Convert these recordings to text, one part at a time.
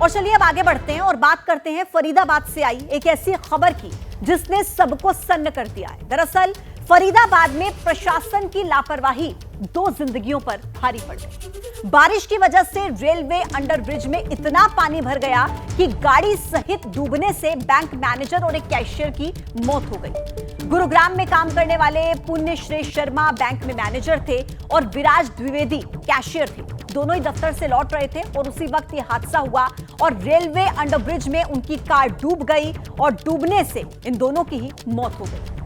और चलिए अब आगे बढ़ते हैं और बात करते हैं फरीदाबाद से आई एक ऐसी खबर की जिसने सबको सन्न कर दिया है। दरअसल फरीदाबाद में प्रशासन की लापरवाही 2 जिंदगियों पर भारी पड़ गई। बारिश की वजह से रेलवे अंडरब्रिज में इतना पानी भर गया कि गाड़ी सहित डूबने से बैंक मैनेजर और एक कैशियर की मौत हो गई। गुरुग्राम में काम करने वाले पुण्यश्री शर्मा बैंक में मैनेजर थे और विराज द्विवेदी कैशियर थे। दोनों ही दफ्तर से लौट रहे थे और उसी वक्त ये हादसा हुआ और रेलवे अंडरब्रिज में उनकी कार डूब गई और डूबने से इन दोनों की ही मौत हो गई।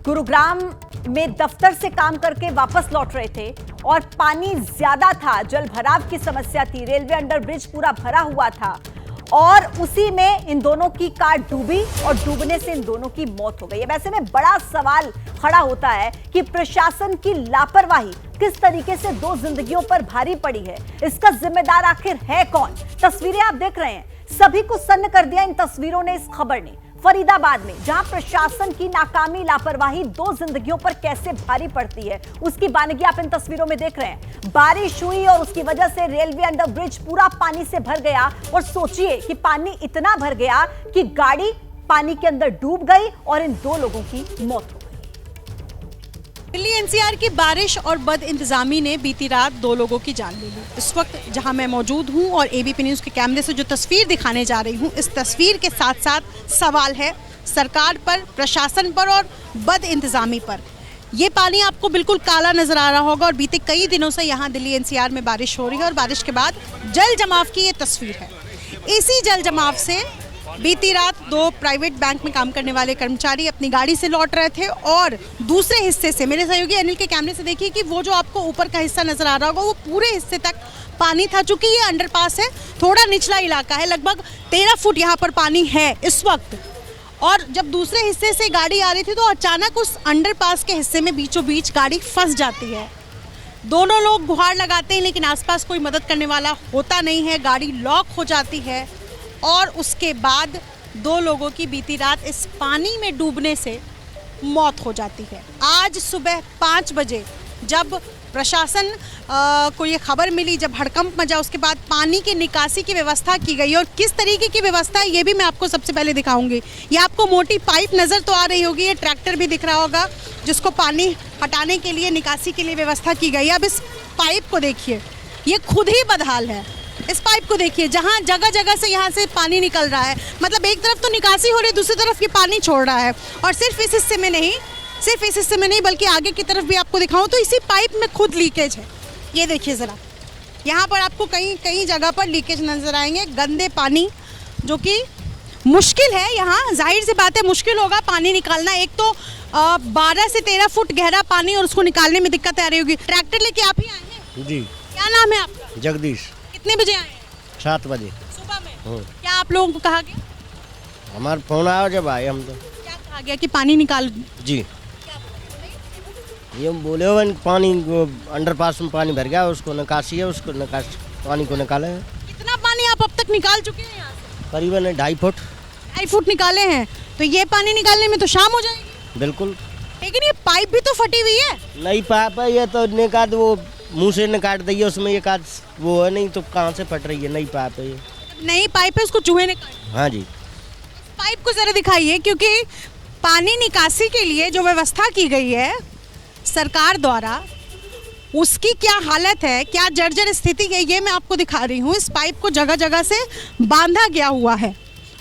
गुरुग्राम में दफ्तर से काम करके वापस लौट रहे थे और पानी ज्यादा था, जल भराव की समस्या थी, रेलवे अंडरब्रिज पूरा भरा हुआ था और उसी में इन दोनों की कार डूबी और डूबने से इन दोनों की मौत हो गई। अब ऐसे में बड़ा सवाल खड़ा होता है कि प्रशासन की लापरवाही किस तरीके से 2 जिंदगियों पर भारी पड़ी है, इसका जिम्मेदार आखिर है कौन? तस्वीरें आप देख रहे हैं, सभी को सन्न कर दिया इन तस्वीरों ने, इस खबर ने। फरीदाबाद में जहां प्रशासन की नाकामी लापरवाही 2 जिंदगियों पर कैसे भारी पड़ती है उसकी बानगी आप इन तस्वीरों में देख रहे हैं। बारिश हुई और उसकी वजह से रेलवे अंडरब्रिज पूरा पानी से भर गया और सोचिए कि पानी इतना भर गया कि गाड़ी पानी के अंदर डूब गई और इन 2 लोगों की मौत हो गई। दिल्ली एनसीआर की बारिश और बद इंतजामी ने बीती रात 2 लोगों की जान ले ली। इस वक्त जहां मैं मौजूद हूं और एबीपी न्यूज़ के कैमरे से जो तस्वीर दिखाने जा रही हूं, इस तस्वीर के साथ साथ सवाल है सरकार पर, प्रशासन पर और बद इंतजामी पर। ये पानी आपको बिल्कुल काला नजर आ रहा होगा और बीते कई दिनों से यहाँ दिल्ली एनसीआर में बारिश हो रही है और बारिश के बाद जल जमाव की ये तस्वीर है। इसी जल जमाव से बीती रात 2 प्राइवेट बैंक में काम करने वाले कर्मचारी अपनी गाड़ी से लौट रहे थे और दूसरे हिस्से से, मेरे सहयोगी अनिल के कैमरे से देखिए कि वो जो आपको ऊपर का हिस्सा नजर आ रहा होगा वो पूरे हिस्से तक पानी था। चूंकि ये अंडरपास है, थोड़ा निचला इलाका है, लगभग 13 फुट यहाँ पर पानी है इस वक्त। और जब दूसरे हिस्से से गाड़ी आ रही थी तो अचानक उस अंडरपास के हिस्से में बीचों बीच गाड़ी फंस जाती है। दोनों लोग गुहार लगाते हैं लेकिन आसपास कोई मदद करने वाला होता नहीं है, गाड़ी लॉक हो जाती है और उसके बाद 2 लोगों की बीती रात इस पानी में डूबने से मौत हो जाती है। आज सुबह 5 बजे जब प्रशासन को ये खबर मिली, जब हड़कंप मचा, उसके बाद पानी की निकासी की व्यवस्था की गई और किस तरीके की व्यवस्था है ये भी मैं आपको सबसे पहले दिखाऊंगी। ये आपको मोटी पाइप नज़र तो आ रही होगी, ये ट्रैक्टर भी दिख रहा होगा जिसको पानी हटाने के लिए, निकासी के लिए व्यवस्था की गई है। अब इस पाइप को देखिए, ये खुद ही बदहाल है। इस पाइप को देखिए, जहाँ जगह जगह से यहाँ से पानी निकल रहा है, मतलब एक तरफ तो निकासी हो रही है, दूसरी तरफ ये पानी छोड़ रहा है। और सिर्फ इस हिस्से में नहीं बल्कि आगे की तरफ भी आपको दिखाऊं तो इसी पाइप में खुद लीकेज है। ये देखिए ज़रा, यहाँ पर आपको कई जगह पर लीकेज नज़र आएंगे, गंदे पानी, जो कि मुश्किल है। यहाँ जाहिर सी बात है मुश्किल होगा पानी निकालना। एक तो 12 से 13 फुट गहरा पानी और उसको निकालने में दिक्कत आ रही होगी। ट्रैक्टर लेके आप ही आए हैं जी? क्या नाम है आपका? जगदीश। कितने बजे आए? 7 बजे सुबह में। क्या आप लोगों को कहा गया? हमारा फोन आया जब आए हम तो। क्या कहा गया कि पानी निकाल? जी ये बोले हो पानी अंडरपास में पानी भर गया, उसको निकासी है, उसको पानी को निकाले हैं। कितना पानी आप अब तक निकाल चुके हैं यहाँ से? करीबन 2.5 फुट। 2.5 फुट निकाले हैं, तो ये पानी निकालने में तो शाम हो जाएगी। बिल्कुल। लेकिन ये पाइप भी तो फटी हुई है। नई पाइप है ये तो, निकाल वो मुँह से निकाल दी है, उसमें एक आध वो है, नहीं तो कहाँ से फट रही है? नई पाइप है ये। नई पाइप है, उसको चूहे ने काटी। हाँ जी। पाइप को जरा दिखाइए, क्योंकि पानी निकासी के लिए जो व्यवस्था की गई है सरकार द्वारा, उसकी क्या हालत है, क्या जर्जर स्थिति है, ये मैं आपको दिखा रही हूँ। इस पाइप को जगह जगह से बांधा गया हुआ है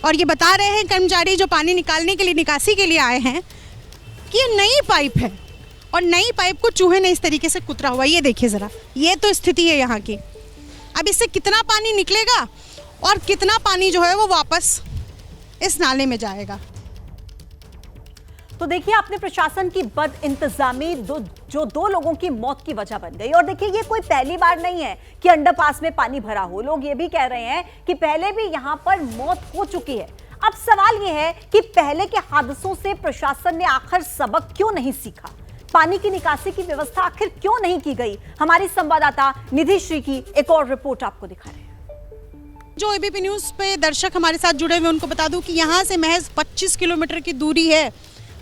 और ये बता रहे हैं कर्मचारी जो पानी निकालने के लिए, निकासी के लिए आए हैं, कि ये नई पाइप है और नई पाइप को चूहे ने इस तरीके से कुतरा हुआ। ये देखिए ज़रा, ये तो स्थिति है यहाँ की। अब इससे कितना पानी निकलेगा और कितना पानी जो है वो वापस इस नाले में जाएगा? तो देखिए, आपने प्रशासन की बद इंतजामी जो 2 लोगों की मौत की वजह बन गई। और देखिए, ये कोई पहली बार नहीं है कि अंडरपास में पानी भरा हो। लोग ये भी कह रहे हैं कि पहले भी यहाँ पर मौत हो चुकी है। अब सवाल ये है कि पहले के हादसों से प्रशासन ने आखिर सबक क्यों नहीं सीखा? पानी की निकासी की व्यवस्था आखिर क्यों नहीं की गई? हमारी संवाददाता निधि श्री की एक और रिपोर्ट आपको दिखा रहे हैं। जो एबीपी न्यूज़ पे दर्शक हमारे साथ जुड़े हुए उनको बता दूं कि यहाँ से महज 25 किलोमीटर की दूरी है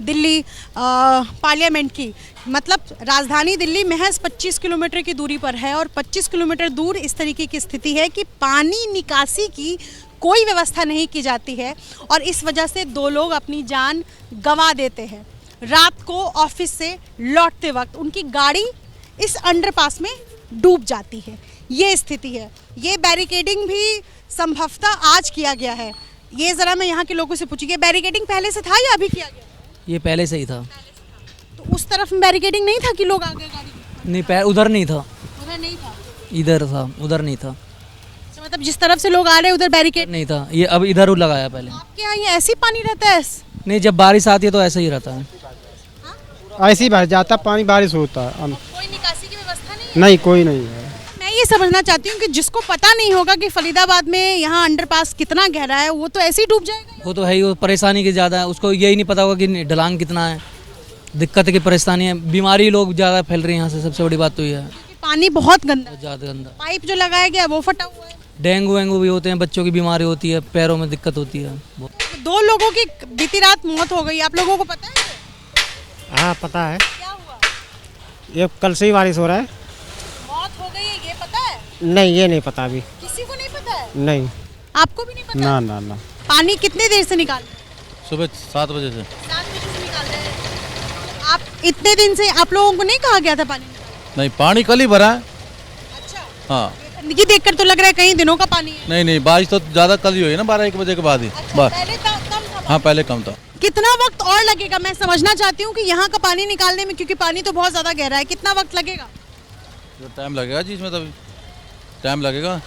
दिल्ली पार्लियामेंट की। मतलब राजधानी दिल्ली महज 25 किलोमीटर की दूरी पर है और 25 किलोमीटर दूर इस तरीके की स्थिति है कि पानी निकासी की कोई व्यवस्था नहीं की जाती है और इस वजह से 2 लोग अपनी जान गंवा देते हैं। रात को ऑफिस से लौटते वक्त उनकी गाड़ी इस अंडरपास में डूब जाती है। ये स्थिति है। ये बैरिकेडिंग भी संभवतः आज किया गया है। ये ज़रा मैं यहाँ के लोगों से पूछूंगी, बैरिकेडिंग पहले से था या अभी किया गया? ये पहले से ही था। तो उस तरफ में बैरिकेडिंग नहीं था कि लोग आ गए गाड़ी में? नहीं, उधर नहीं था, उधर नहीं था, इधर था, उधर नहीं था। तो मतलब जिस तरफ से लोग आ रहे हैं उधर बैरिकेड नहीं था, ये अब इधर लगाया पहले। आपके यहाँ ये ऐसी पानी रहता है? नहीं, जब बारिश आती है तो ऐसा ही रहता है। ऐसे ही भर जाता पानी, बारिश होता है। कोई निकासी की व्यवस्था नहीं, कोई नहीं है। मैं ये समझना चाहती हूँ कि जिसको पता नहीं होगा कि फरीदाबाद में यहाँ अंडरपास कितना गहरा है, वो तो ऐसे ही डूब जाएगा। वो तो है ही, वो परेशानी की ज़्यादा है, उसको यही नहीं पता होगा कि ढलान कितना है। दिक्कत की परेशानी है, बीमारी लोग ज़्यादा फैल रही हैं यहाँ से, सबसे बड़ी बात तो ये है। पानी बहुत गंदा, बहुत ज़्यादा गंदा। पाइप जो लगाया गया वो फटा हुआ है। डेंगू वेंगू भी होते हैं, बच्चों की बीमारी होती है, पैरों में दिक्कत होती है। 2 लोगों की बीती रात मौत हो गई, आप लोगों को पता है? हाँ पता है, क्या हुआ? ये कल से ही बारिश हो रहा है। मौत हो गई है ये पता है? नहीं, ये नहीं पता अभी। किसी को नहीं पता है? नहीं, आपको भी नहीं पता? ना ना ना। पानी कितने देर से निकाल रहे हैं? सुबह 7 बजे से। 7 बजे से निकाल रहे हैं। आप इतने दिन से आप लोगों को नहीं कहा गया था पानी निकालने? नहीं, पानी कल ही भरा है। अच्छा, हाँ। गंदगी देखकर तो लग रहा है कई दिनों का पानी है। नहीं, बारिश तो ज़्यादा कल ही हुई है ना, 12-1 बजे के बाद ही। अच्छा, पहले कम था? हाँ, पहले कम था। कितना वक्त और लगेगा? मैं समझना चाहती हूँ कि यहाँ का पानी निकालने में, क्योंकि पानी तो बहुत ज़्यादा गहरा है, कितना वक्त लगेगा? टाइम लगेगा जी, इसमें तभी टाइम लगेगा,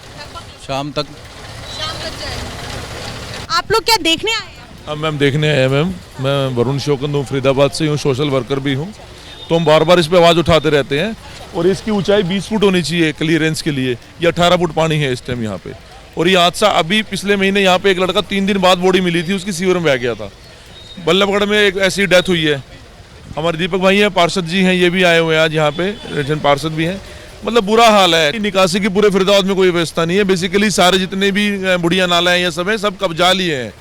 शाम तक। शाम तक जाएगा। आप लोग क्या देखने आए हैं? हाँ मैम, देखने आए हैं मैम। मैं वरुण शौकत हूँ, फरीदाबाद से हूँ, सोशल वर्कर भी हूँ। तो हम बार बार इस पे आवाज़ उठाते रहते हैं और इसकी ऊंचाई 20 फुट होनी चाहिए क्लियरेंस के लिए। ये 18 फुट पानी है इस टाइम यहाँ पे। और ये हादसा अभी पिछले महीने यहाँ पे एक लड़का 3 दिन बाद बॉडी मिली थी, उसकी सीवर में बह गया था। बल्लभगढ़ में एक ऐसी डेथ हुई है। हमारे दीपक भाई हैं, पार्षद जी हैं, ये भी आए हुए हैं आज यहाँ पे, जन पार्षद भी हैं। मतलब बुरा हाल है। निकासी की पूरे फरीदाबाद में कोई व्यवस्था नहीं है। बेसिकली सारे जितने भी बुढ़िया नाला हैं, ये सब है, सब कब्जा लिए हैं।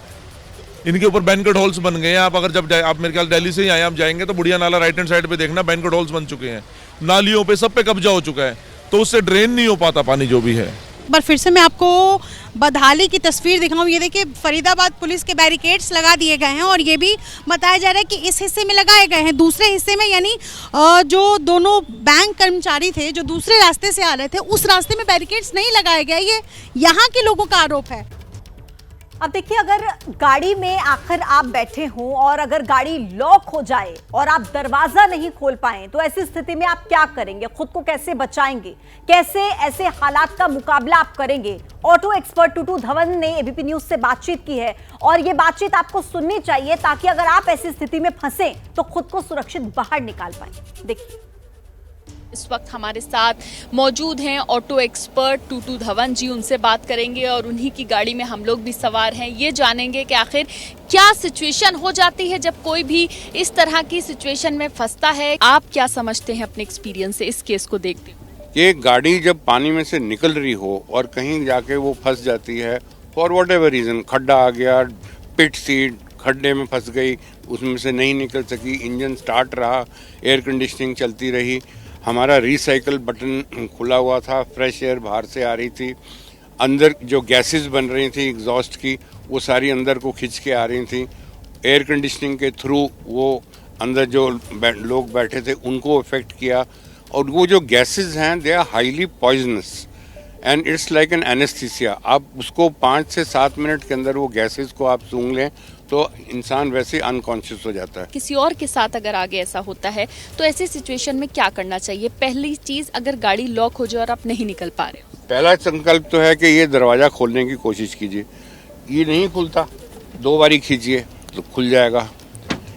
इनके ऊपर बैंक्वेट हॉल्स बन गए हैं। आप अगर जब आप मेरे ख्याल दिल्ली से ही आए, आप जाएंगे तो बुढ़िया नाला राइट हैंड साइड पे देखना, बैंक्वेट हॉल्स बन चुके हैं। नालियों पे सब पे कब्जा हो चुका है, तो उससे ड्रेन नहीं हो पाता पानी जो भी है। एक बार फिर से मैं आपको बदहाली की तस्वीर दिखाऊं। ये देखिए, फरीदाबाद पुलिस के बैरिकेड्स लगा दिए गए हैं और ये भी बताया जा रहा है कि इस हिस्से में लगाए गए हैं। दूसरे हिस्से में यानी जो दोनों बैंक कर्मचारी थे जो दूसरे रास्ते से आ रहे थे, उस रास्ते में बैरिकेड्स नहीं लगाए गए। ये यहाँ के लोगों का आरोप है। अब देखिए, अगर गाड़ी में आखिर आप बैठे हों और अगर गाड़ी लॉक हो जाए और आप दरवाजा नहीं खोल पाए, तो ऐसी स्थिति में आप क्या करेंगे? खुद को कैसे बचाएंगे? कैसे ऐसे हालात का मुकाबला आप करेंगे? ऑटो एक्सपर्ट टूटू धवन ने एबीपी न्यूज से बातचीत की है और ये बातचीत आपको सुननी चाहिए ताकि अगर आप ऐसी स्थिति में फंसे तो खुद को सुरक्षित बाहर निकाल पाए। देखिए, इस वक्त हमारे साथ मौजूद हैं ऑटो एक्सपर्ट टूटू धवन जी। उनसे बात करेंगे और उन्हीं की गाड़ी में हम लोग भी सवार हैं। ये जानेंगे कि आखिर क्या सिचुएशन हो जाती है जब कोई भी इस तरह की सिचुएशन में फंसता है। आप क्या समझते हैं अपने एक्सपीरियंस से इस केस को देखते हुए? ये गाड़ी जब पानी में से निकल रही हो और कहीं जाके वो फंस जाती है फॉर वॉट एवर रीज़न, खड्डा आ गया, पिट सीट खड्डे में फंस गई, उसमें से नहीं निकल सकी, इंजन स्टार्ट रहा, एयर कंडीशनिंग चलती रही, हमारा रिसाइकल बटन खुला हुआ था, फ्रेश एयर बाहर से आ रही थी, अंदर जो गैसेस बन रही थी एग्जॉस्ट की वो सारी अंदर को खिंच के आ रही थी, एयर कंडीशनिंग के थ्रू वो अंदर जो लोग बैठे थे उनको इफेक्ट किया। और वो जो गैसेस हैं they are highly poisonous and it's like an anaesthesia. आप उसको 5 से 7 मिनट के अंदर वो गैसेस को आप सूंघ लें तो इंसान वैसे अनकॉन्शियस हो जाता है। किसी और के साथ अगर आगे ऐसा होता है तो ऐसी सिचुएशन में क्या करना चाहिए? पहली चीज, अगर गाड़ी लॉक हो जाए और आप नहीं निकल पा रहे हो, पहला संकल्प तो है कि ये दरवाज़ा खोलने की कोशिश कीजिए। ये नहीं खुलता, 2 बारी खींचिए तो खुल जाएगा।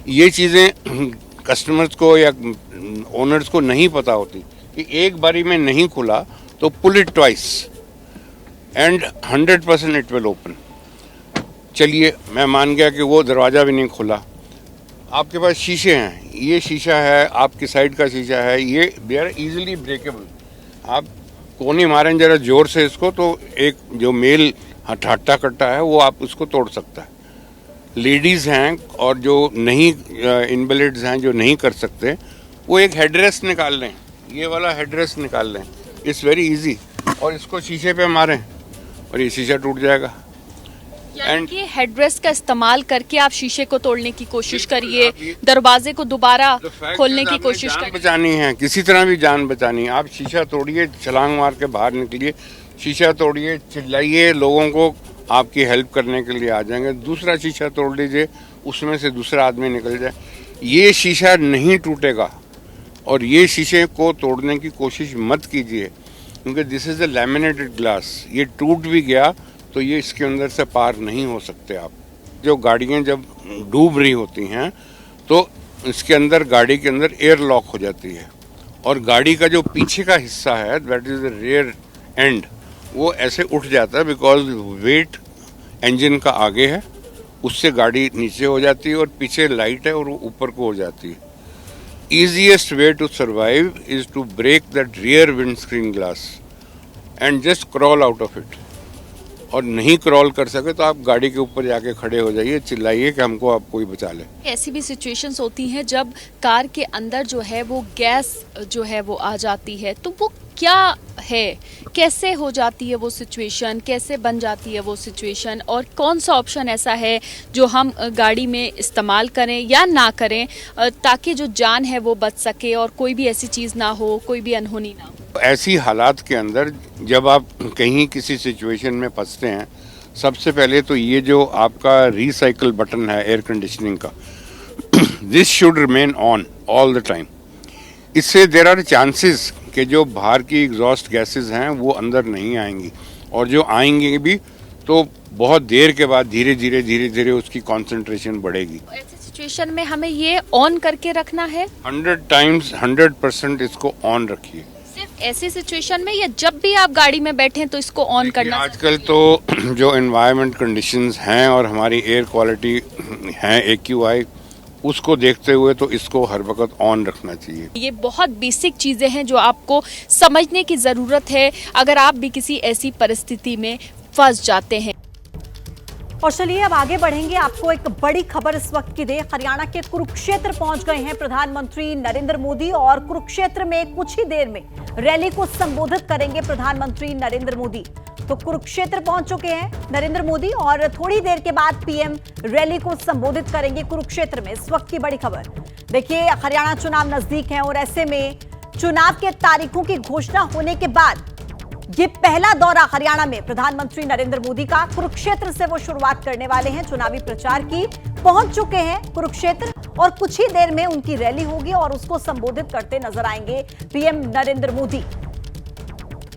ये चीज़ें कस्टमर्स को या ओनर्स को नहीं पता होती कि एक बारी में नहीं खुला तो pull it twice and 100% it will open. चलिए मैं मान गया कि वो दरवाज़ा भी नहीं खुला। आपके पास शीशे हैं, ये शीशा है, आपकी साइड का शीशा है, ये दे आर ईजिली ब्रेकेबल। आप कोने मारें जरा जोर से इसको तो एक जो मेल हट्टा कट्टा है वो आप उसको तोड़ सकता है। लेडीज़ हैं और जो नहीं इनवैलिड्स हैं जो नहीं कर सकते, वो एक हेडरेस्ट निकाल लें, ये वाला हेडरेस्ट निकाल लें, इट्स वेरी इजी, और इसको शीशे पे मारें और ये शीशा टूट जाएगा। यानी कि हेडरेस्ट का इस्तेमाल करके आप शीशे को तोड़ने की कोशिश करिए, दरवाजे को दोबारा खोलने की कोशिश जान करिए। बचानी है, किसी तरह भी जान बचानी है। आप शीशा तोड़िए, छलांग मार के बाहर निकलिए, शीशा तोड़िए, चिल्लाइए, लोगों को आपकी हेल्प करने के लिए आ जाएंगे। दूसरा शीशा तोड़ लीजिए, उसमें से दूसरा आदमी निकल जाए। ये शीशा नहीं टूटेगा और ये शीशे को तोड़ने की कोशिश मत कीजिए, क्योंकि this is the laminated glass. ये टूट भी गया तो ये इसके अंदर से पार नहीं हो सकते आप। जो गाड़ियाँ जब डूब रही होती हैं तो इसके अंदर, गाड़ी के अंदर एयर लॉक हो जाती है और गाड़ी का जो पीछे का हिस्सा है, that is the rear and, वो ऐसे उठ जाता है बिकॉज वेट इंजन का आगे है, उससे गाड़ी नीचे हो जाती है और पीछे लाइट है और वो ऊपर को हो जाती है। Easiest way to survive is to break that rear windscreen glass and just crawl out of it. और नहीं क्रॉल कर सके तो आप गाड़ी के ऊपर जाके खड़े हो जाइए, चिल्लाइए कि हमको आप कोई बचा ले। ऐसी भी सिचुएशंस होती हैं जब कार के अंदर जो है वो गैस जो है वो आ जाती है, तो वो क्या है, कैसे हो जाती है वो सिचुएशन, कैसे बन जाती है वो सिचुएशन, और कौन सा ऑप्शन ऐसा है जो हम गाड़ी में इस्तेमाल करें या ना करें ताकि जो जान है वो बच सके और कोई भी ऐसी चीज़ ना हो, कोई भी अनहोनी ना हो। ऐसी हालात के अंदर जब आप कहीं किसी सिचुएशन में फंसते हैं, सबसे पहले तो ये जो आपका रिसाइकल बटन है एयर कंडीशनिंग का, this should remain on all the time. इससे देयर आर चांसेस कि जो बाहर की एग्जॉस्ट गैसेस हैं वो अंदर नहीं आएंगी, और जो आएंगी भी तो बहुत देर के बाद धीरे धीरे उसकी कंसंट्रेशन बढ़ेगी। ऐसी सिचुएशन में हमें ये ऑन करके रखना है 100 टाइम्स 100% इसको ऑन रखिए। सिर्फ ऐसी सिचुएशन में या जब भी आप गाड़ी में बैठे तो इसको ऑन करना? आजकल तो जो एनवायरनमेंट कंडीशंस हैं और हमारी एयर क्वालिटी है AQI, उसको देखते हुए तो इसको हर वक्त ऑन रखना चाहिए। ये बहुत बेसिक चीजें हैं जो आपको समझने की जरूरत है अगर आप भी किसी ऐसी परिस्थिति में फंस जाते हैं। और चलिए अब आगे बढ़ेंगे, आपको एक बड़ी खबर इस वक्त की दे। हरियाणा के कुरुक्षेत्र पहुंच गए हैं प्रधानमंत्री नरेंद्र मोदी और कुरुक्षेत्र में कुछ ही देर में रैली को संबोधित करेंगे प्रधानमंत्री नरेंद्र मोदी। तो कुरुक्षेत्र पहुंच चुके हैं नरेंद्र मोदी और थोड़ी देर के बाद पीएम रैली को संबोधित करेंगे कुरुक्षेत्र में। इस वक्त की बड़ी खबर देखिए, हरियाणा चुनाव नजदीक है और ऐसे में चुनाव के तारीखों की घोषणा होने के बाद ये पहला दौरा हरियाणा में प्रधानमंत्री नरेंद्र मोदी का। कुरुक्षेत्र से वो शुरुआत करने वाले हैं चुनावी प्रचार की। पहुंच चुके हैं कुरुक्षेत्र और कुछ ही देर में उनकी रैली होगी और उसको संबोधित करते नजर आएंगे पीएम नरेंद्र मोदी।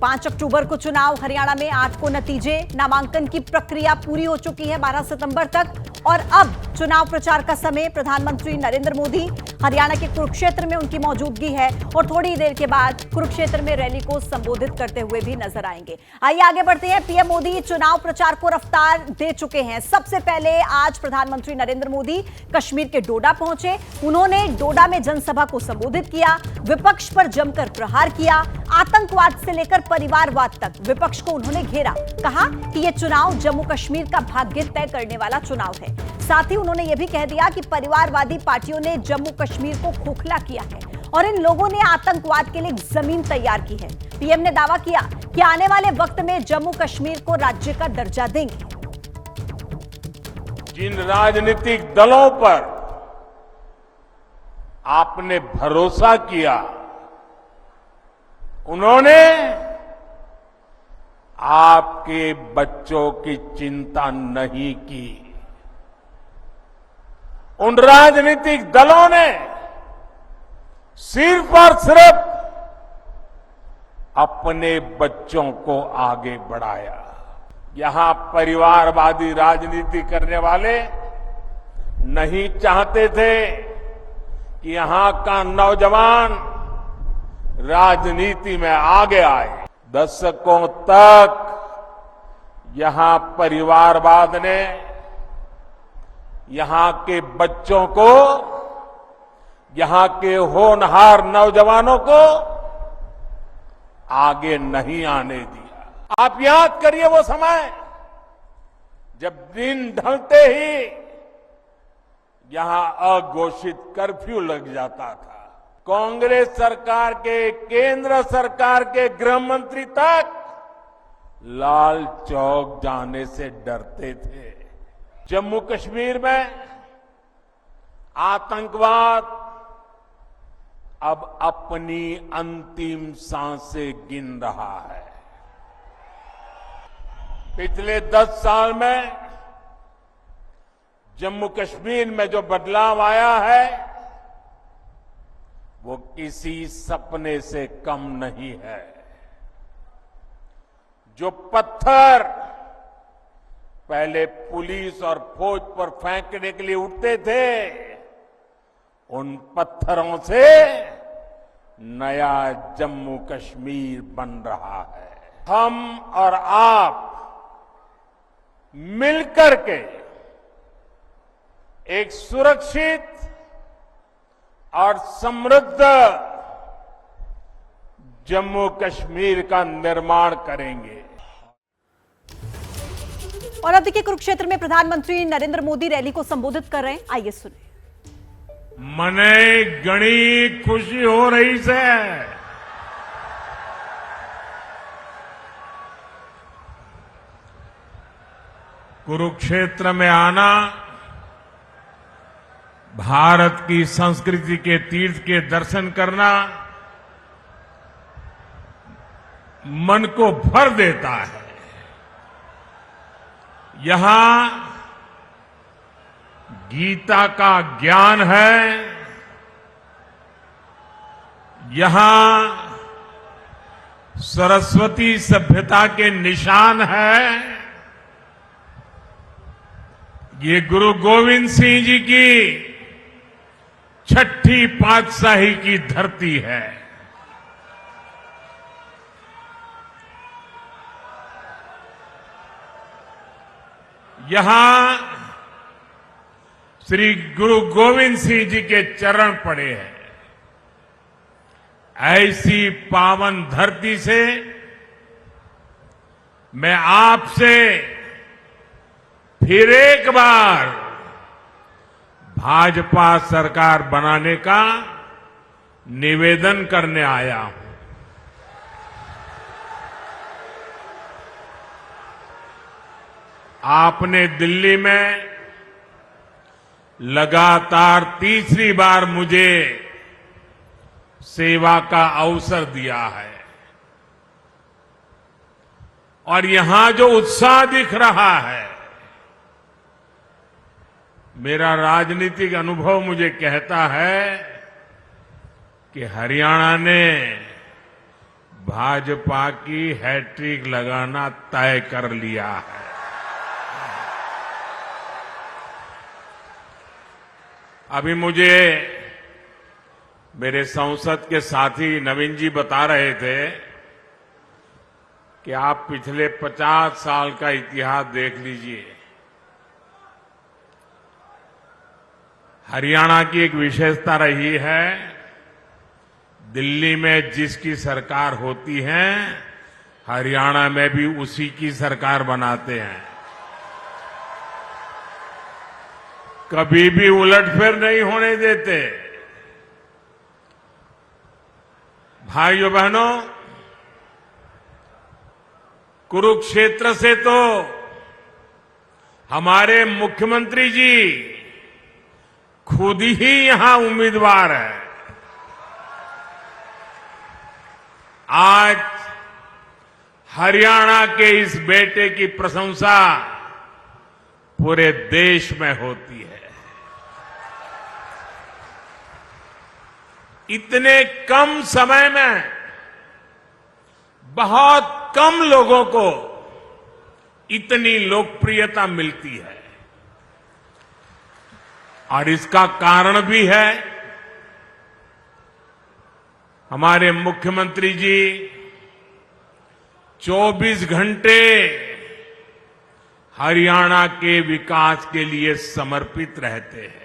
5 अक्टूबर को चुनाव हरियाणा में, 8 को नतीजे, नामांकन की प्रक्रिया पूरी हो चुकी है 12 सितंबर तक और अब चुनाव प्रचार का समय। प्रधानमंत्री नरेंद्र मोदी हरियाणा के कुरुक्षेत्र में उनकी मौजूदगी है और थोड़ी देर के बाद कुरुक्षेत्र में रैली को संबोधित करते हुए भी नजर आएंगे। आइए आगे बढ़ते हैं। पीएम मोदी चुनाव प्रचार को रफ्तार दे चुके हैं। सबसे पहले आज प्रधानमंत्री नरेंद्र मोदी कश्मीर के डोडा पहुंचे। उन्होंने डोडा में जनसभा को संबोधित किया, विपक्ष पर जमकर प्रहार किया। आतंकवाद से लेकर परिवारवाद तक विपक्ष को उन्होंने घेरा। कहा कि यह चुनाव जम्मू कश्मीर का भाग्य तय करने वाला चुनाव है। साथ ही उन्होंने यह भी कह दिया कि परिवारवादी पार्टियों ने जम्मू कश्मीर को खोखला किया है और इन लोगों ने आतंकवाद के लिए जमीन तैयार की है। पीएम ने दावा किया कि आने वाले वक्त में जम्मू कश्मीर को राज्य का दर्जा देंगे। जिन राजनीतिक दलों पर आपने भरोसा किया, उन्होंने आपके बच्चों की चिंता नहीं की। उन राजनीतिक दलों ने सिर्फ और सिर्फ अपने बच्चों को आगे बढ़ाया। यहां परिवारवादी राजनीति करने वाले नहीं चाहते थे कि यहां का नौजवान राजनीति में आगे आए। दशकों तक यहां परिवारवाद ने यहां के बच्चों को, यहां के होनहार नौजवानों को आगे नहीं आने दिया। आप याद करिए वो समय जब दिन ढलते ही यहां अघोषित कर्फ्यू लग जाता था। कांग्रेस सरकार के, केंद्र सरकार के गृह मंत्री तक लाल चौक जाने से डरते थे। जम्मू कश्मीर में आतंकवाद अब अपनी अंतिम सांसें गिन रहा है। पिछले 10 साल में जम्मू कश्मीर में जो बदलाव आया है वो किसी सपने से कम नहीं है। जो पत्थर पहले पुलिस और फौज पर फेंकने के लिए उठते थे, उन पत्थरों से नया जम्मू कश्मीर बन रहा है। हम और आप मिलकर के एक सुरक्षित और समृद्ध जम्मू कश्मीर का निर्माण करेंगे। और अब देखिए, कुरुक्षेत्र में प्रधानमंत्री नरेंद्र मोदी रैली को संबोधित कर रहे हैं। आइए सुनिए। मने घणी खुशी हो रही से कुरुक्षेत्र में आना भारत की संस्कृति के तीर्थ के दर्शन करना मन को भर देता है। यहां गीता का ज्ञान है, यहां सरस्वती सभ्यता के निशान है। ये गुरु गोविंद सिंह जी की छठी पातशाही की धरती है। यहां श्री गुरु गोविंद सिंह जी के चरण पड़े हैं। ऐसी पावन धरती से मैं आपसे फिर एक बार भाजपा सरकार बनाने का निवेदन करने आया हूं। आपने दिल्ली में लगातार तीसरी बार मुझे सेवा का अवसर दिया है और यहां जो उत्साह दिख रहा है, मेरा राजनीतिक अनुभव मुझे कहता है कि हरियाणा ने भाजपा की हैट्रिक लगाना तय कर लिया है। अभी मुझे मेरे संसद के साथी नवीन जी बता रहे थे कि आप पिछले 50 साल का इतिहास देख लीजिए। हरियाणा की एक विशेषता रही है, दिल्ली में जिसकी सरकार होती है, हरियाणा में भी उसी की सरकार बनाते हैं। कभी भी उलटफेर नहीं होने देते। भाइयों बहनों, कुरुक्षेत्र से तो हमारे मुख्यमंत्री जी खुद ही यहां उम्मीदवार है। आज हरियाणा के इस बेटे की प्रशंसा पूरे देश में होती है। इतने कम समय में बहुत कम लोगों को इतनी लोकप्रियता मिलती है और इसका कारण भी है हमारे मुख्यमंत्री जी 24 घंटे हरियाणा के विकास के लिए समर्पित रहते हैं।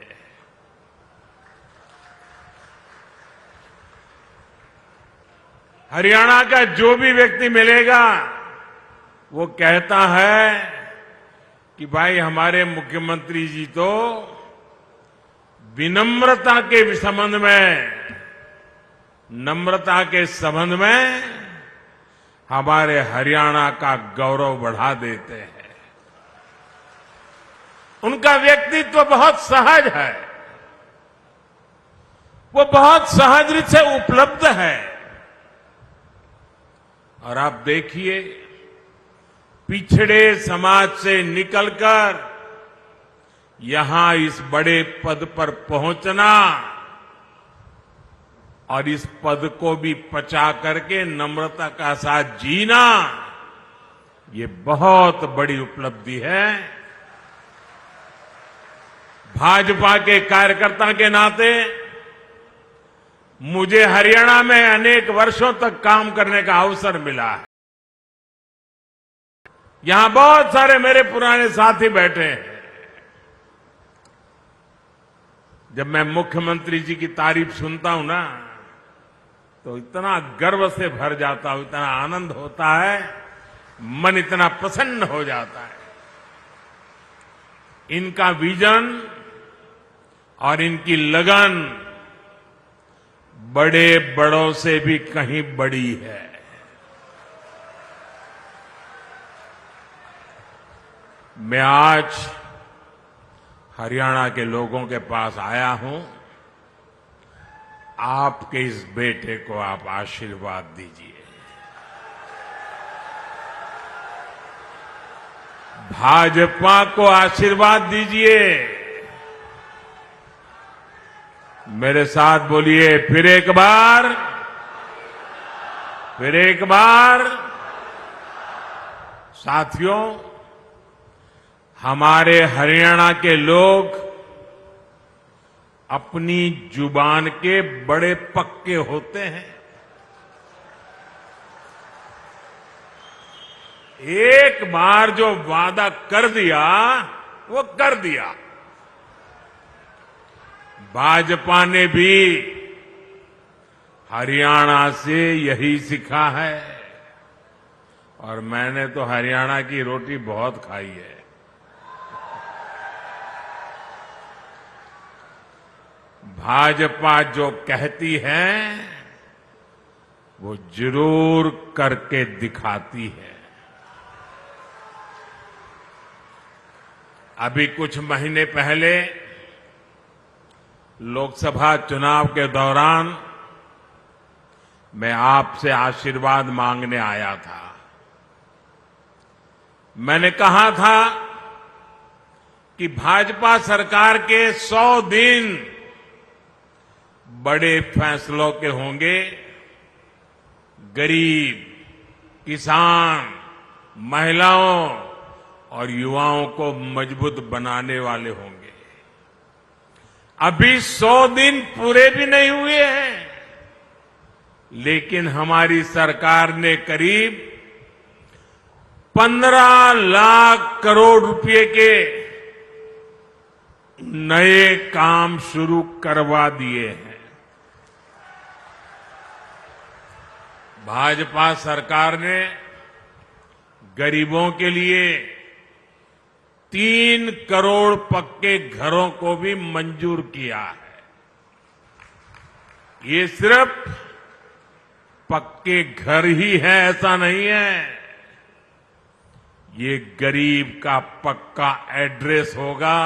हरियाणा का जो भी व्यक्ति मिलेगा वो कहता है कि भाई हमारे मुख्यमंत्री जी तो विनम्रता के संबंध में, नम्रता के संबंध में हमारे हरियाणा का गौरव बढ़ा देते हैं। उनका व्यक्तित्व बहुत सहज है, वो बहुत सहज रूप से उपलब्ध है। और आप देखिए, पिछड़े समाज से निकलकर यहां इस बड़े पद पर पहुंचना और इस पद को भी पचा करके नम्रता का साथ जीना, ये बहुत बड़ी उपलब्धि है। भाजपा के कार्यकर्ता के नाते मुझे हरियाणा में अनेक वर्षों तक काम करने का अवसर मिला है। यहां बहुत सारे मेरे पुराने साथी बैठे हैं। जब मैं मुख्यमंत्री जी की तारीफ सुनता हूं ना, तो इतना गर्व से भर जाता हूं, इतना आनंद होता है, मन इतना प्रसन्न हो जाता है। इनका विजन और इनकी लगन बड़े बड़ों से भी कहीं बड़ी है। मैं आज हरियाणा के लोगों के पास आया हूं, आपके इस बेटे को आप आशीर्वाद दीजिए। भाजपा को आशीर्वाद दीजिए। मेरे साथ बोलिए फिर एक बार, फिर एक बार। साथियों, हमारे हरियाणा के लोग अपनी जुबान के बड़े पक्के होते हैं। एक बार जो वादा कर दिया वो कर दिया। भाजपा ने भी हरियाणा से यही सीखा है, और मैंने तो हरियाणा की रोटी बहुत खाई है। भाजपा जो कहती है वो जरूर करके दिखाती है। अभी कुछ महीने पहले लोकसभा चुनाव के दौरान मैं आपसे आशीर्वाद मांगने आया था। मैंने कहा था कि भाजपा सरकार के 100 दिन बड़े फैसलों के होंगे। गरीब, किसान, महिलाओं और युवाओं को मजबूत बनाने वाले होंगे। अभी 100 दिन पूरे भी नहीं हुए हैं, लेकिन हमारी सरकार ने करीब 15 लाख करोड़ रुपए के नए काम शुरू करवा दिए हैं। भाजपा सरकार ने गरीबों के लिए 3 करोड़ पक्के घरों को भी मंजूर किया है। ये सिर्फ पक्के घर ही है ऐसा नहीं है, ये गरीब का पक्का एड्रेस होगा।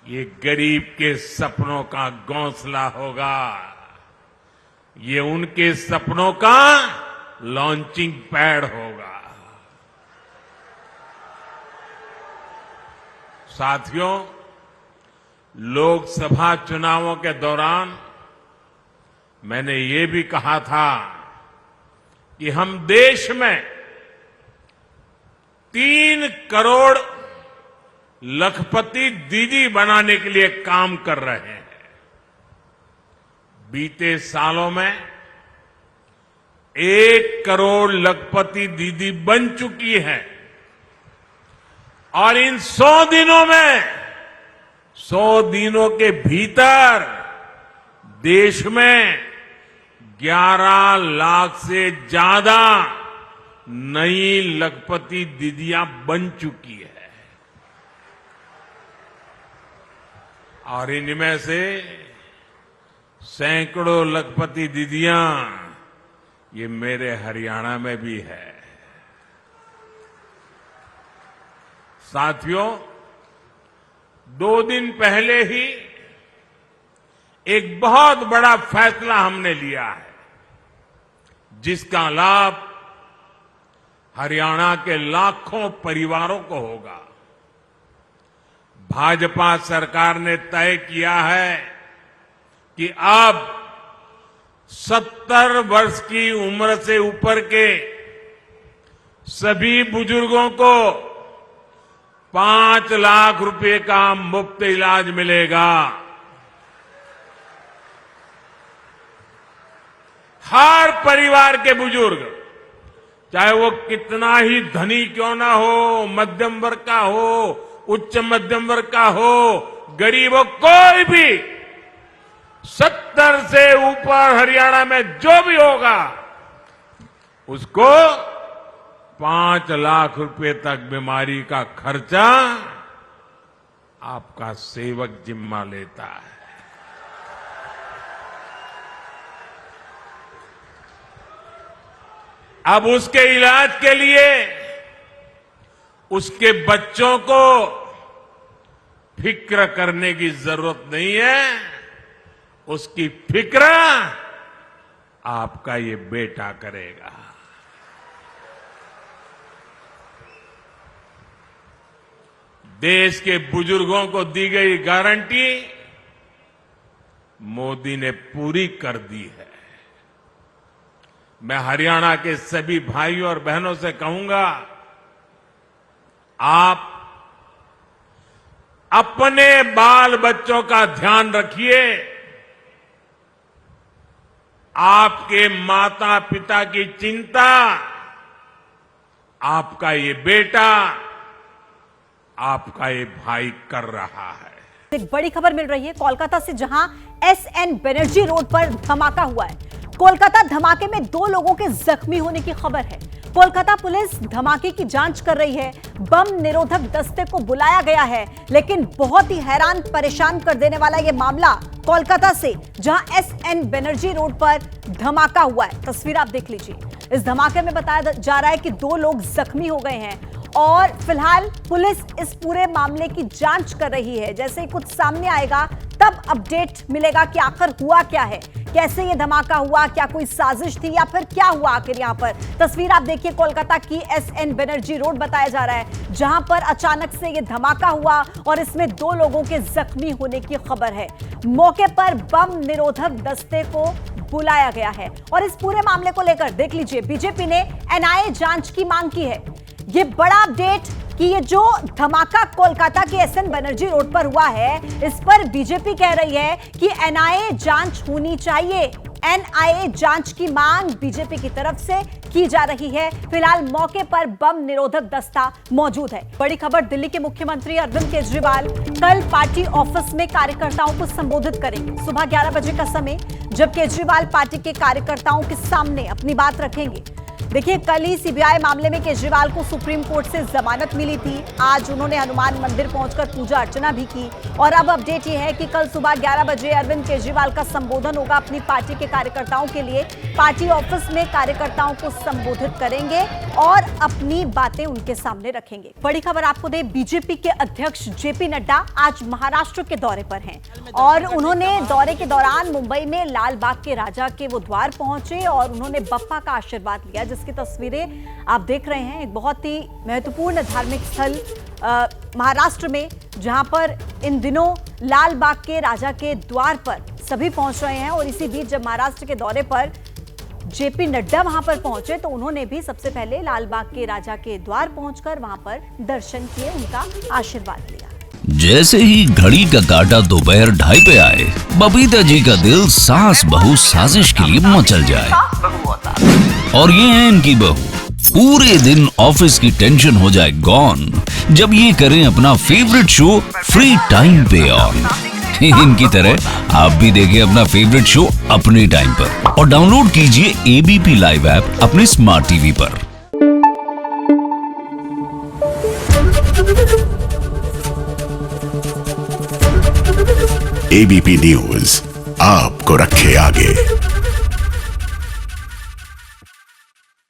ये गरीब के सपनों का घोंसला होगा। ये उनके सपनों का लॉन्चिंग पैड होगा। साथियों, लोकसभा चुनावों के दौरान मैंने ये भी कहा था कि हम देश में 3 करोड़ लखपति दीदी बनाने के लिए काम कर रहे हैं। बीते सालों में 1 करोड़ लखपति दीदी बन चुकी है, और इन 100 दिनों में 100 दिनों के भीतर देश में 11 लाख से ज्यादा नई लखपति दीदियां बन चुकी है। और इनमें से सैकड़ों लखपति दीदियां ये मेरे हरियाणा में भी है। साथियों, 2 दिन पहले ही एक बहुत बड़ा फैसला हमने लिया है, जिसका लाभ हरियाणा के लाखों परिवारों को होगा। भाजपा सरकार ने तय किया है कि अब 70 वर्ष की उम्र से ऊपर के सभी बुजुर्गों को 5 लाख रुपए का मुफ्त इलाज मिलेगा। हर परिवार के बुजुर्ग, चाहे वो कितना ही धनी क्यों ना हो, मध्यम वर्ग का हो, उच्च मध्यम वर्ग का हो, गरीब हो, कोई भी 70 से ऊपर हरियाणा में जो भी होगा उसको 5 लाख रुपए तक बीमारी का खर्चा आपका सेवक जिम्मा लेता है। अब उसके इलाज के लिए उसके बच्चों को फिक्र करने की जरूरत नहीं है, उसकी फिक्र आपका ये बेटा करेगा। देश के बुजुर्गों को दी गई गारंटी मोदी ने पूरी कर दी है। मैं हरियाणा के सभी भाइयों और बहनों से कहूंगा, आप अपने बाल बच्चों का ध्यान रखिए। आपके माता पिता की चिंता आपका ये बेटा, आपका ये भाई कर रहा है। एक बड़ी खबर मिल रही है कोलकाता से, जहां एसएन बनर्जी रोड पर धमाका हुआ है। कोलकाता धमाके में 2 लोगों के जख्मी होने की खबर है। कोलकाता पुलिस धमाके की जांच कर रही है। बम निरोधक दस्ते को बुलाया गया है, लेकिन बहुत ही हैरान परेशान कर देने वाला यह मामला कोलकाता से, जहां एसएन बनर्जी रोड पर धमाका हुआ है। तस्वीर आप देख लीजिए। इस धमाके में बताया जा रहा है कि 2 लोग जख्मी हो गए हैं और फिलहाल पुलिस इस पूरे मामले की जांच कर रही है। जैसे ही कुछ सामने आएगा तब अपडेट मिलेगा कि आखिर हुआ क्या है, कैसे ये धमाका हुआ, क्या कोई साजिश थी या फिर क्या हुआ आखिर यहाँ पर। तस्वीर आप देखिए, कोलकाता की एसएन बनर्जी रोड बताया जा रहा है, जहां पर अचानक से ये धमाका हुआ और इसमें 2 लोगों के जख्मी होने की खबर है। मौके पर बम निरोधक दस्ते को बुलाया गया है और इस पूरे मामले को लेकर देख लीजिए, बीजेपी ने एनआईए जांच की मांग की है। ये बड़ा अपडेट कि ये जो धमाका कोलकाता के एसएन बनर्जी रोड पर हुआ है, इस पर बीजेपी कह रही है कि एनआईए जांच होनी चाहिए। एनआईए जांच की मांग बीजेपी की तरफ से की जा रही है। फिलहाल मौके पर बम निरोधक दस्ता मौजूद है। बड़ी खबर, दिल्ली के मुख्यमंत्री अरविंद केजरीवाल कल पार्टी ऑफिस में कार्यकर्ताओं को संबोधित करेंगे। सुबह 11 बजे का समय, जब केजरीवाल पार्टी के कार्यकर्ताओं के सामने अपनी बात रखेंगे। देखिए, कल ही सीबीआई मामले में केजरीवाल को सुप्रीम कोर्ट से जमानत मिली थी। आज उन्होंने हनुमान मंदिर पहुंचकर पूजा अर्चना भी की और अब अपडेट ये है कि कल सुबह 11 बजे अरविंद केजरीवाल का संबोधन होगा अपनी पार्टी के कार्यकर्ताओं के लिए। पार्टी ऑफिस में कार्यकर्ताओं को संबोधित करेंगे और अपनी बातें उनके सामने रखेंगे। बड़ी खबर आपको दे, बीजेपी के अध्यक्ष जेपी नड्डा आज महाराष्ट्र के दौरे पर हैं और उन्होंने दौरे के दौरान मुंबई में लाल बाग के राजा के वो द्वार पहुंचे और उन्होंने बप्पा का आशीर्वाद लिया, जिसकी तस्वीरें आप देख रहे हैं। एक बहुत ही महत्वपूर्ण धार्मिक स्थल महाराष्ट्र में, जहां पर इन दिनों लाल बाग के राजा के द्वार पर सभी पहुंच रहे हैं और इसी बीच जब महाराष्ट्र के दौरे पर जेपी नड्डा वहां पर पहुंचे तो उन्होंने भी सबसे पहले लाल बाग के राजा के द्वार पहुंचकर वहां पर दर्शन किए, उनका आशीर्वाद लिया। जैसे ही घड़ी का काटा दोपहर 2:30 पे आए, बबीता जी का दिल सास बहू साजिश के लिए मचल जाए। और ये है इनकी बहू, पूरे दिन ऑफिस की टेंशन हो जाए गॉन जब ये करें अपना फेवरेट शो फ्री टाइम पे ऑन। इनकी तरह आप भी देखें अपना फेवरेट शो अपने टाइम पर और डाउनलोड कीजिए एबीपी लाइव ऐप अपने स्मार्ट टीवी पर। एबीपी न्यूज आपको रखे आगे।